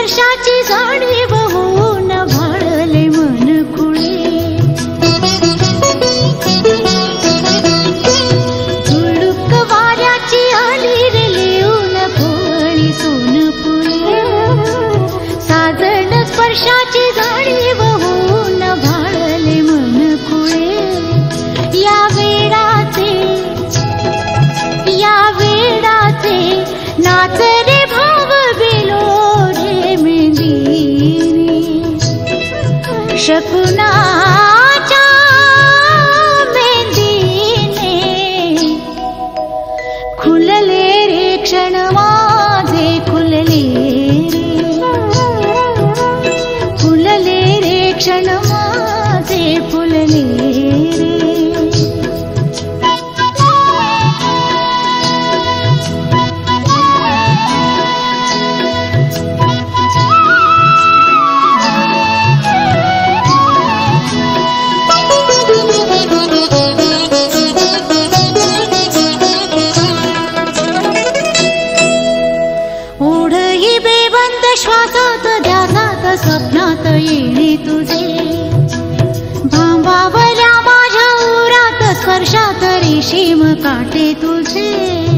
स्पर्शाची जाणीव होऊन भाळले मन खुळे, झुळूक वाऱ्याची आली रे लिहून कोवळी सोनपुळे, साजण स्पर्शाची जाणीव होऊन भाळले मन खुळे, या वेडाचे नाच रे भाव बिलोढे मेंदिने, शकुनाच्या मेंदीने खुलले रे क्षण माझे, खुलले रे क्षण माझे, फुलले रे. श्वासात ध्यासात स्वप्नात येणे तुझे, भांबावल्या माझ्या उरात स्पर्शात रेशीम काटे तुझे.